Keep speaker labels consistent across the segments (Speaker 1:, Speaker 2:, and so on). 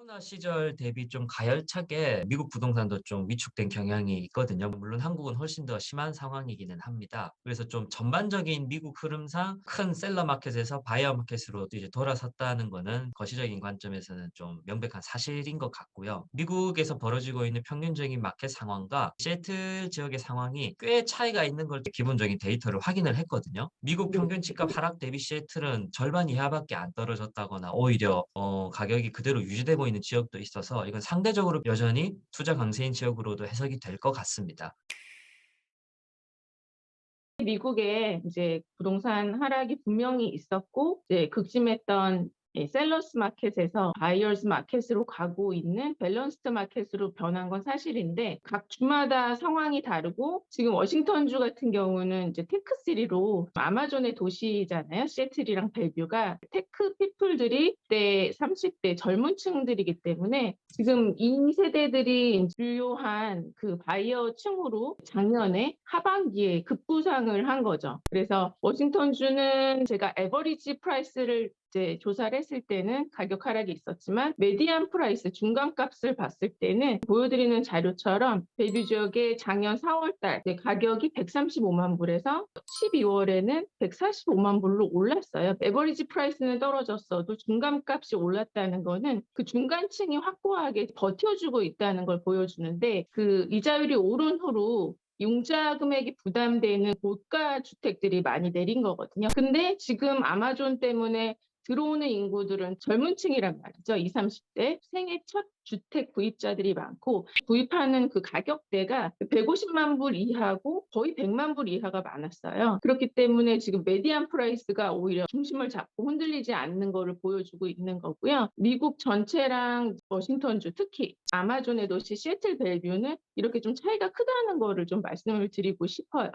Speaker 1: 코로나 시절 대비 좀 가열차게 미국 부동산도 좀 위축된 경향이 있거든요. 물론 한국은 훨씬 더 심한 상황이기는 합니다. 그래서 좀 전반적인 미국 흐름상 큰 셀러 마켓에서 바이어 마켓으로 이제 돌아섰다는 거는 거시적인 관점에서는 좀 명백한 사실인 것 같고요. 미국에서 벌어지고 있는 평균적인 마켓 상황과 시애틀 지역의 상황이 꽤 차이가 있는 걸 기본적인 데이터를 확인을 했거든요. 미국
Speaker 2: 네.
Speaker 1: 평균 집값 하락 대비 시애틀은 절반 이하밖에 안 떨어졌다거나 오히려 가격이 그대로 유지되고 있는 지역도 있어서 이건 상대적으로 여전히 투자 강세인 지역으로도 해석이 될 것 같습니다.
Speaker 2: 미국에 이제 부동산 하락이 분명히 있었고 이제 극심했던 셀러스 마켓에서 바이어스 마켓으로 가고 있는 밸런스드 마켓으로 변한 건 사실인데 각 주마다 상황이 다르고 지금 워싱턴주 같은 경우는 이제 테크시리로 아마존의 도시잖아요. 시애틀이랑 벨뷰가 테크 피플들이 때 30대 젊은 층들이기 때문에 지금 이 세대들이 주요한 그 바이어층으로 작년에 하반기에 급부상을 한 거죠. 그래서 워싱턴주는 제가 에버리지 프라이스를 이제 조사를 했을 때는 가격 하락이 있었지만 메디안 프라이스 중간값을 봤을 때는 보여드리는 자료처럼 벨뷰 지역의 작년 4월 달 가격이 135만 불에서 12월에는 145만 불로 올랐어요. 에버리지 프라이스는 떨어졌어도 중간값이 올랐다는 거는 그 중간층이 확고하게 버텨주고 있다는 걸 보여주는데 그 이자율이 오른 후로 융자 금액이 부담되는 고가 주택들이 많이 내린 거거든요. 근데 지금 아마존 때문에 들어오는 인구들은 젊은 층이란 말이죠. 20, 30대 생애 첫 주택 구입자들이 많고 구입하는 그 가격대가 150만 불 이하고 거의 100만 불 이하가 많았어요. 그렇기 때문에 지금 메디안 프라이스가 오히려 중심을 잡고 흔들리지 않는 거를 보여주고 있는 거고요. 미국 전체랑 워싱턴주 특히 아마존의 도시 시애틀 벨뷰는 이렇게 좀 차이가 크다는 거를 좀 말씀을 드리고 싶어요.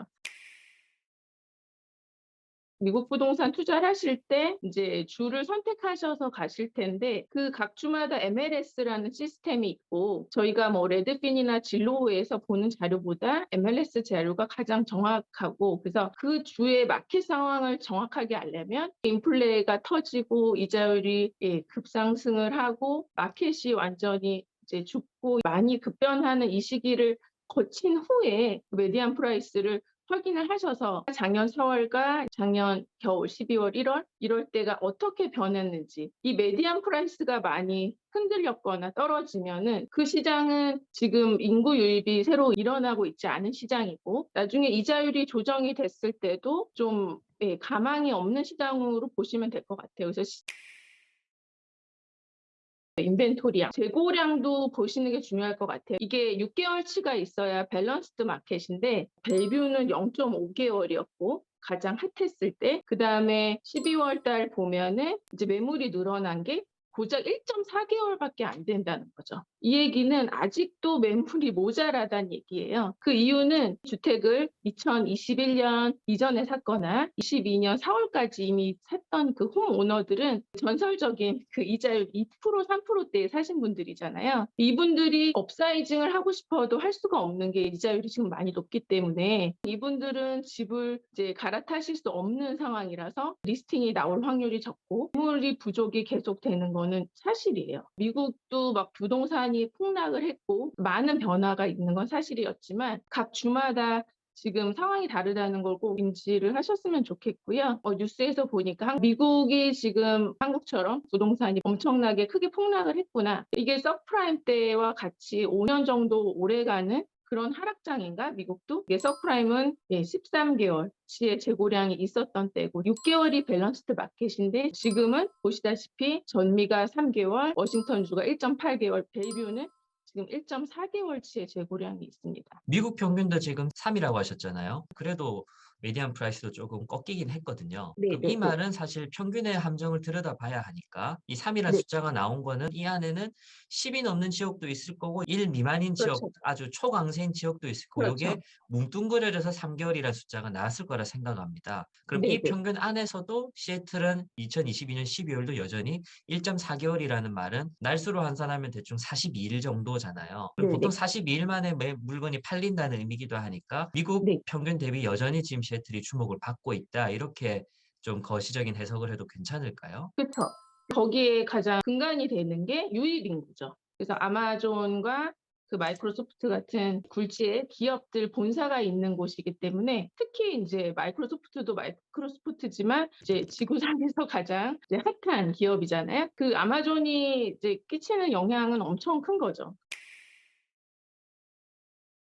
Speaker 2: 미국 부동산 투자를 하실 때 이제 주를 선택하셔서 가실 텐데 그 각 주마다 MLS라는 시스템이 있고 저희가 뭐 레드핀이나 진로우에서 보는 자료보다 MLS 자료가 가장 정확하고 그래서 그 주의 마켓 상황을 정확하게 알려면 인플레가 터지고 이자율이 급상승을 하고 마켓이 완전히 이제 죽고 많이 급변하는 이 시기를 거친 후에 메디안 프라이스를 확인을 하셔서 작년 4월과 작년 겨울 12월, 1월 이럴 때가 어떻게 변했는지 이 메디안 프라이스가 많이 흔들렸거나 떨어지면은 그 시장은 지금 인구 유입이 새로 일어나고 있지 않은 시장이고 나중에 이자율이 조정이 됐을 때도 좀 가망이 없는 시장으로 보시면 될 것 같아요. 그래서 인벤토리량, 재고량도 보시는 게 중요할 것 같아요. 이게 6개월치가 있어야 밸런스드 마켓인데 벨뷰는 0.5개월이었고 가장 핫했을 때 그다음에 12월 달 보면은 이제 매물이 늘어난 게 고작 1.4개월밖에 안 된다는 거죠. 이 얘기는 아직도 매물이 모자라다는 얘기예요. 그 이유는 주택을 2021년 이전에 샀거나 22년 4월까지 이미 샀던 그 홈오너들은 전설적인 그 이자율 2%, 3%대에 사신 분들이잖아요. 이분들이 업사이징을 하고 싶어도 할 수가 없는 게 이자율이 지금 많이 높기 때문에 이분들은 집을 이제 갈아타실 수 없는 상황이라서 리스팅이 나올 확률이 적고 매물이 부족이 계속되는 거는 사실이에요. 미국도 막 부동산이 폭락을 했고 많은 변화가 있는 건 사실이었지만 각 주마다 지금 상황이 다르다는 걸 꼭 인지를 하셨으면 좋겠고요. 뉴스에서 보니까 미국이 지금 한국처럼 부동산이 엄청나게 크게 폭락을 했구나. 이게 서프라임 때와 같이 5년 정도 오래가는 그런 하락장인가? 미국도? 이게 서프라임은 13개월치의 재고량이 있었던 때고 6개월이 밸런스드 마켓인데 지금은 보시다시피 전미가 3개월, 워싱턴주가 1.8개월, 벨뷰는 지금 1.4개월치의 재고량이 있습니다.
Speaker 1: 미국 평균도 지금 3이라고 하셨잖아요. 그래도 메디안 프라이스도 조금 꺾이긴 했거든요.
Speaker 2: 네,
Speaker 1: 그럼 이
Speaker 2: 네, 네.
Speaker 1: 말은 사실 평균의 함정을 들여다봐야 하니까 이 3이라는
Speaker 2: 네,
Speaker 1: 숫자가 나온 거는 이 안에는 10이 넘는 지역도 있을 거고 1 미만인 지역,
Speaker 2: 그렇죠.
Speaker 1: 아주 초강세인 지역도 있을 거고
Speaker 2: 그렇죠.
Speaker 1: 요게 뭉뚱그려져서 3개월이라는 숫자가 나왔을 거라 생각합니다. 그럼
Speaker 2: 네,
Speaker 1: 이
Speaker 2: 네.
Speaker 1: 평균 안에서도 시애틀은 2022년 12월도 여전히 1.4개월이라는 말은 날수로 환산하면 대충 42일 정도잖아요. 그럼
Speaker 2: 네,
Speaker 1: 보통
Speaker 2: 네.
Speaker 1: 42일 만에 물건이 팔린다는 의미기도 하니까 미국
Speaker 2: 네.
Speaker 1: 평균 대비 여전히 지금 시애틀이 주목을 받고 있다. 이렇게 좀 거시적인 해석을 해도 괜찮을까요?
Speaker 2: 그렇죠. 거기에 가장 근간이 되는 게 유입 인구죠. 그래서 아마존과 그 마이크로소프트 같은 굴지의 기업들 본사가 있는 곳이기 때문에 특히 이제 마이크로소프트도 마이크로소프트지만 이제 지구상에서 가장 이제 핫한 기업이잖아요. 그 아마존이 이제 끼치는 영향은 엄청 큰 거죠.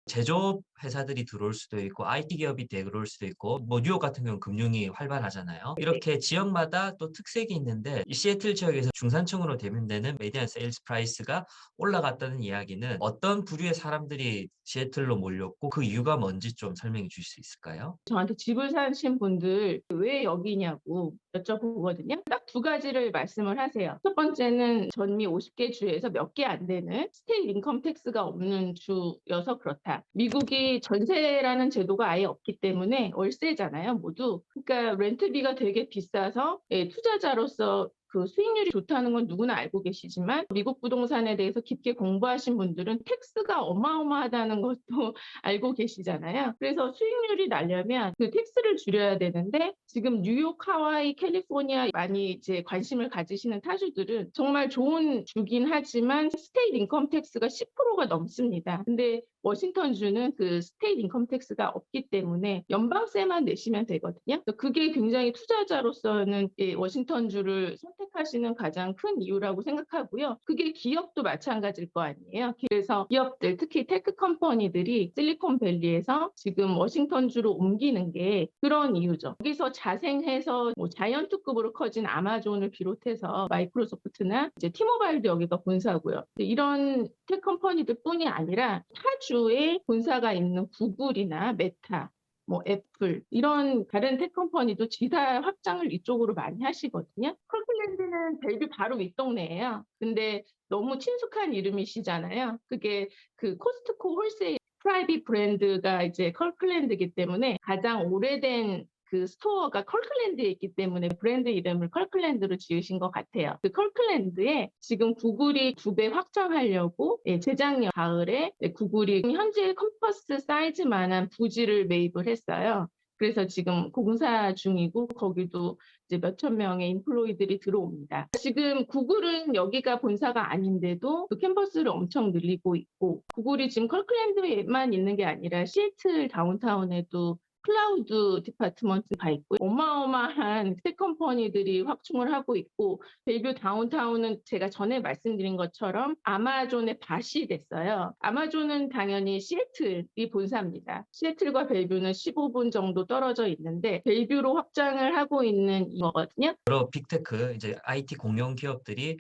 Speaker 1: 제조업 회사들이 들어올 수도 있고 IT 기업이 들어올 수도 있고 뭐 뉴욕 같은 경우는 금융이 활발하잖아요.
Speaker 2: 네.
Speaker 1: 이렇게 지역마다 또 특색이 있는데 이 시애틀 지역에서 중산층으로 대변되는 메디안 세일즈 프라이스가 올라갔다는 이야기는 어떤 부류의 사람들이 시애틀로 몰렸고 그 이유가 뭔지 좀 설명해 주실 수 있을까요?
Speaker 2: 저한테 집을 사신 분들 왜 여기냐고 여쭤보거든요. 딱 두 가지를 말씀을 하세요. 첫 번째는 전미 50개 주에서 몇 개 안 되는 스테이트 인컴 텍스가 없는 주여서 그렇다. 미국이 전세라는 제도가 아예 없기 때문에 월세잖아요, 모두. 그러니까 렌트비가 되게 비싸서 투자자로서 그 수익률이 좋다는 건 누구나 알고 계시지만 미국 부동산에 대해서 깊게 공부하신 분들은 텍스가 어마어마하다는 것도 알고 계시잖아요. 그래서 수익률이 나려면 그 텍스를 줄여야 되는데 지금 뉴욕, 하와이, 캘리포니아 많이 이제 관심을 가지시는 타주들은 정말 좋은 주긴 하지만 스테이트 인컴 텍스가 10%가 넘습니다. 근데 워싱턴주는 그 스테이트 인컴 텍스가 없기 때문에 연방세만 내시면 되거든요. 그게 굉장히 투자자로서는 워싱턴주를 선택하시는 가장 큰 이유라고 생각하고요. 그게 기업도 마찬가지일 거 아니에요. 그래서 기업들, 특히 테크 컴퍼니들이 실리콘밸리에서 지금 워싱턴주로 옮기는 게 그런 이유죠. 여기서 자생해서 뭐 자이언트급으로 커진 아마존을 비롯해서 마이크로소프트나 이제 티모바일도 여기가 본사고요. 이런 테크 컴퍼니들뿐이 아니라 타주에 본사가 있는 구글이나 메타, 뭐 애플 이런 다른 테크 컴퍼니도 지사 확장을 이쪽으로 많이 하시거든요. 컬클랜드는 벨뷰 바로 윗동네예요. 근데 너무 친숙한 이름이시잖아요. 그게 그 코스트코 홀세일 프라이빗 브랜드가 이제 컬클랜드이기 때문에 가장 오래된 그 스토어가 컬클랜드에 있기 때문에 브랜드 이름을 컬클랜드로 지으신 것 같아요. 그 컬클랜드에 지금 구글이 2배 확장하려고 재작년 가을에 구글이 현재 컴퍼스 사이즈만한 부지를 매입을 했어요. 그래서 지금 공사 중이고 거기도 이제 몇천 명의 인플로이들이 들어옵니다. 지금 구글은 여기가 본사가 아닌데도 그 캠퍼스를 엄청 늘리고 있고 구글이 지금 컬클랜드에만 있는 게 아니라 시애틀 다운타운에도 클라우드 디파트먼트가 있고 어마어마한 텍 컴퍼니들이 확충을 하고 있고 벨뷰 다운타운은 제가 전에 말씀드린 것처럼 아마존의 밭이 됐어요. 아마존은 당연히 시애틀이 본사입니다. 시애틀과 벨뷰는 15분 정도 떨어져 있는데 벨뷰로 확장을 하고 있는 이거거든요.
Speaker 1: 여러 빅테크 이제 IT 공룡 기업들이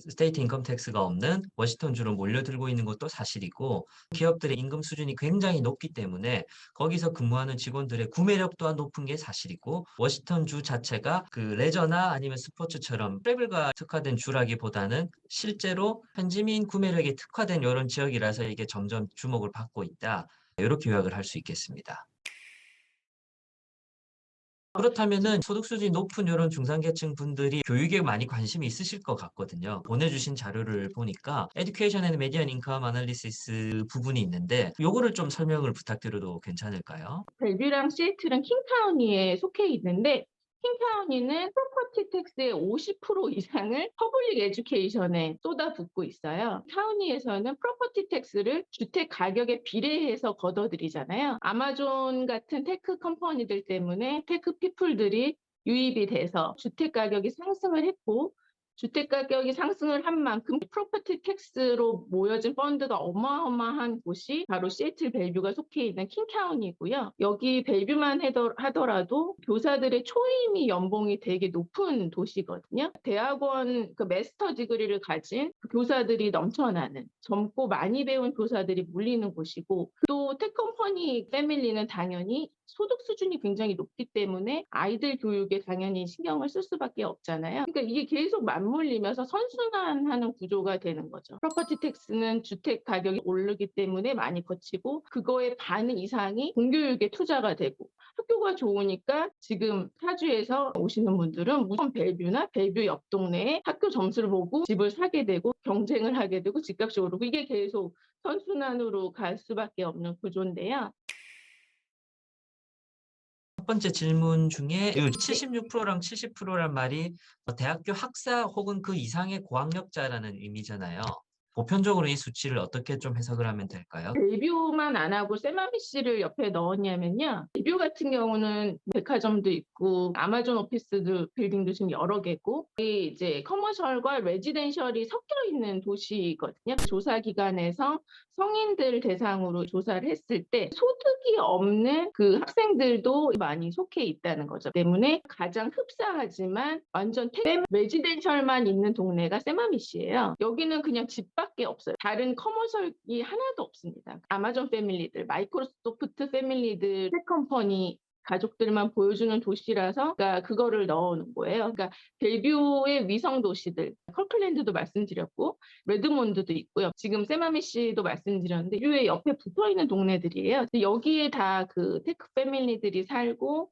Speaker 1: 스테이트 인컴 텍스가 없는 워싱턴주로 몰려들고 있는 것도 사실이고 기업들의 임금 수준이 굉장히 높기 때문에 거기서 근무하는 직원들의 구매력 또한 높은 게 사실이고 워싱턴주 자체가 그 레저나 아니면 스포츠처럼 트래블과 특화된 주라기보다는 실제로 현지민 구매력에 특화된 이런 지역이라서 이게 점점 주목을 받고 있다. 이렇게 요약을 할 수 있겠습니다. 그렇다면은 소득 수준이 높은 이런 중산계층 분들이 교육에 많이 관심이 있으실 것 같거든요. 보내주신 자료를 보니까 Education and Median Income Analysis 부분이 있는데 요거를 좀 설명을 부탁드려도 괜찮을까요?
Speaker 2: 벨뷰랑 시애틀은 킹카운티에 속해 있는데 킹카운티는 프로퍼티 텍스의 50% 이상을 퍼블릭 에듀케이션에 쏟아붓고 있어요. 카운티에서는 프로퍼티 텍스를 주택 가격에 비례해서 걷어들이잖아요. 아마존 같은 테크 컴퍼니들 때문에 테크 피플들이 유입이 돼서 주택 가격이 상승을 했고 주택 가격이 상승을 한 만큼 프로퍼티 텍스로 모여진 펀드가 어마어마한 곳이 바로 시애틀 벨뷰가 속해 있는 킹카운티이고요. 여기 벨뷰만 하더라도 교사들의 초임이 연봉이 되게 높은 도시거든요. 대학원 그 마스터 디그리를 가진 그 교사들이 넘쳐나는 젊고 많이 배운 교사들이 몰리는 곳이고 또 테크컴퍼니 패밀리는 당연히 소득 수준이 굉장히 높기 때문에 아이들 교육에 당연히 신경을 쓸 수밖에 없잖아요. 그러니까 이게 계속 맞물리면서 선순환하는 구조가 되는 거죠. 프로퍼티 텍스는 주택 가격이 오르기 때문에 많이 거치고 그거의 반 이상이 공교육에 투자가 되고 학교가 좋으니까 지금 타주에서 오시는 분들은 무조건 벨뷰나 벨뷰 옆 동네에 학교 점수를 보고 집을 사게 되고 경쟁을 하게 되고 집값이 오르고 이게 계속 선순환으로 갈 수밖에 없는 구조인데요.
Speaker 1: 첫 번째 질문 중에
Speaker 2: 네.
Speaker 1: 76%랑 70%란 말이 대학교 학사 혹은 그 이상의 고학력자라는 의미잖아요. 보편적으로 이 수치를 어떻게 좀 해석을 하면 될까요?
Speaker 2: 델뷰만 안 하고 세마미씨를 옆에 넣었냐면요. 델뷰 같은 경우는 백화점도 있고 아마존 오피스도 빌딩도 지금 여러 개고 이 이제 커머셜과 레지덴셜이 섞여 있는 도시거든요. 조사 기관에서 성인들 대상으로 조사를 했을 때 소득이 없는 그 학생들도 많이 속해 있다는 거죠. 때문에 가장 흡사하지만 완전 레지덴셜만 있는 동네가 세마미시예요. 여기는 그냥 집밖에 없어요. 다른 커머셜이 하나도 없습니다. 아마존 패밀리들, 마이크로소프트 패밀리들, 텍컴퍼니 가족들만 보여주는 도시라서 그러니까 그거를 넣어놓은 거예요. 그러니까 벨뷰의 위성 도시들, 컬클랜드도 말씀드렸고 레드몬드도 있고요. 지금 세마미시도 말씀드렸는데 벨뷰의 옆에 붙어있는 동네들이에요. 근데 여기에 다 그 테크 패밀리들이 살고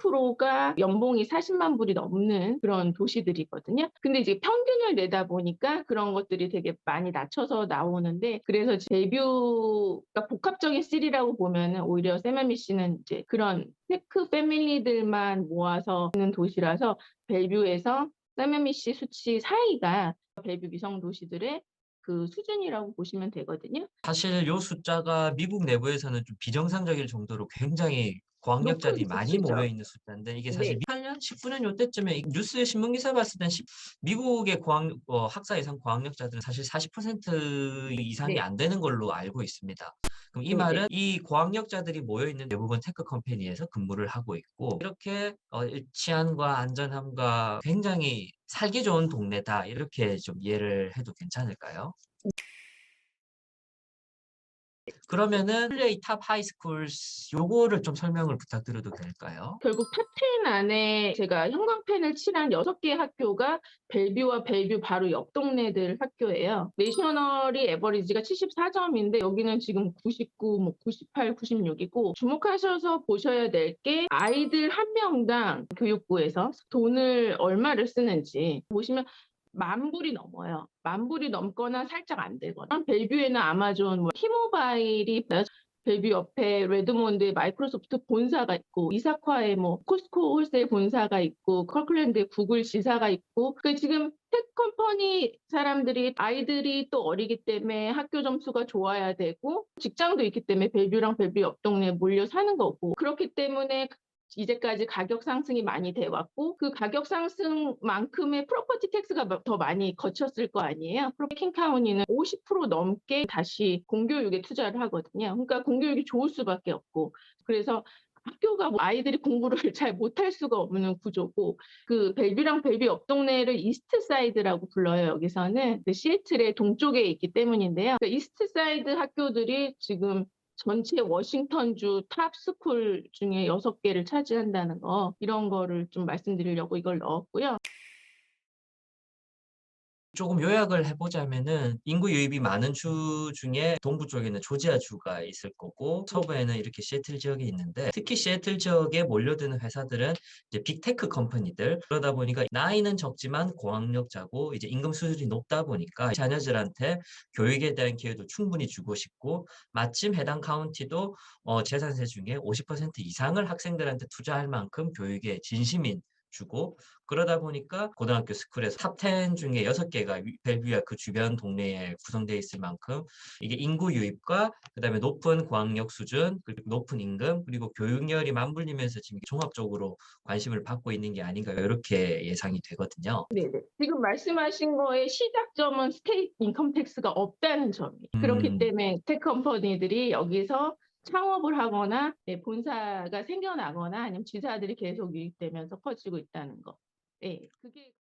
Speaker 2: 30%가 연봉이 40만 불이 넘는 그런 도시들이거든요. 근데 이제 평균을 내다 보니까 그런 것들이 되게 많이 낮춰서 나오는데 그래서 벨뷰가 복합적인 시리라고 보면은 오히려 세마미시는 이제 그런 테크 패밀리들만 모아서 있는 도시라서 벨뷰에서 세마미시 수치 사이가 벨뷰 위성 도시들의 그 수준이라고 보시면 되거든요.
Speaker 1: 사실 요 숫자가 미국 내부에서는 좀 비정상적일 정도로 굉장히
Speaker 2: 높은
Speaker 1: 고학력자들이 많이 모여
Speaker 2: 수치죠.
Speaker 1: 있는 숫자인데 이게 사실
Speaker 2: 네.
Speaker 1: 8년, 19년 요때쯤에 뉴스에 신문 기사 봤을 땐 미국의 학사 이상 고학력자들은 사실 40% 이상이
Speaker 2: 네.
Speaker 1: 안 되는 걸로 알고 있습니다. 그럼 이
Speaker 2: 네네.
Speaker 1: 말은 이 고학력자들이 모여 있는 대부분 테크 컴퍼니에서 근무를 하고 있고 이렇게 치안과 안전함과 굉장히 살기 좋은 동네다 이렇게 좀 이해를 해도 괜찮을까요? 그러면은 플레이 탑 하이스쿨스 요거를 좀 설명을 부탁드려도 될까요?
Speaker 2: 결국 탑10 안에 제가 형광펜을 칠한 6개 학교가 벨뷰와 벨뷰 바로 옆 동네들 학교예요. 내셔널이 에버리지가 74점인데 여기는 지금 99, 뭐 98, 96이고 주목하셔서 보셔야 될 게 아이들 한 명당 교육부에서 돈을 얼마를 쓰는지 보시면 10,000불이 넘어요. 10,000불이 넘거나 살짝 안 되거나 벨뷰에는 아마존, 뭐 티모바일이 벨뷰 옆에 레드몬드에 마이크로소프트 본사가 있고 이사카에 뭐 코스코 홀세일 본사가 있고 컬클랜드에 구글 지사가 있고 그 지금 텍 컴퍼니 사람들이 아이들이 또 어리기 때문에 학교 점수가 좋아야 되고 직장도 있기 때문에 벨뷰랑 벨뷰 옆 동네에 몰려 사는 거고 그렇기 때문에 이제까지 가격 상승이 많이 돼 왔고 그 가격 상승만큼의 프로퍼티 텍스가 더 많이 거쳤을 거 아니에요. 킹 카운티는 50% 넘게 다시 공교육에 투자를 하거든요. 그러니까 공교육이 좋을 수밖에 없고 그래서 학교가 뭐 아이들이 공부를 잘 못할 수가 없는 구조고 그 벨뷰랑 벨뷰 옆 동네를 이스트 사이드라고 불러요. 여기서는 그 시애틀의 동쪽에 있기 때문인데요. 그러니까 이스트 사이드 학교들이 지금 전체 워싱턴주 탑 스쿨 중에 6개를 차지한다는 거 이런 거를 좀 말씀드리려고 이걸 넣었고요.
Speaker 1: 조금 요약을 해보자면은 인구 유입이 많은 주 중에 동부 쪽에는 조지아주가 있을 거고 서부에는 이렇게 시애틀 지역이 있는데 특히 시애틀 지역에 몰려드는 회사들은 이제 빅테크 컴퍼니들 그러다 보니까 나이는 적지만 고학력자고 이제 임금 수준이 높다 보니까 자녀들한테 교육에 대한 기회도 충분히 주고 싶고 마침 해당 카운티도 재산세 중에 50% 이상을 학생들한테 투자할 만큼 교육에 진심인 주고 그러다 보니까 고등학교 스쿨에서 탑10 중에 6개가 벨뷰와 그 주변 동네에 구성되어 있을 만큼 이게 인구 유입과 그다음에 높은 고학력 수준 그리고 높은 임금 그리고 교육열이 맞물리면서 지금 종합적으로 관심을 받고 있는 게 아닌가 이렇게 예상이 되거든요.
Speaker 2: 네네. 지금 말씀하신 거의 시작점은 스테이트 인컴 텍스가 없다는 점이에요. 그렇기 때문에 텍 컴퍼니들이 여기서 창업을 하거나 본사가 생겨나거나 아니면 지사들이 계속 유입되면서 커지고 있다는 거. 네, 그게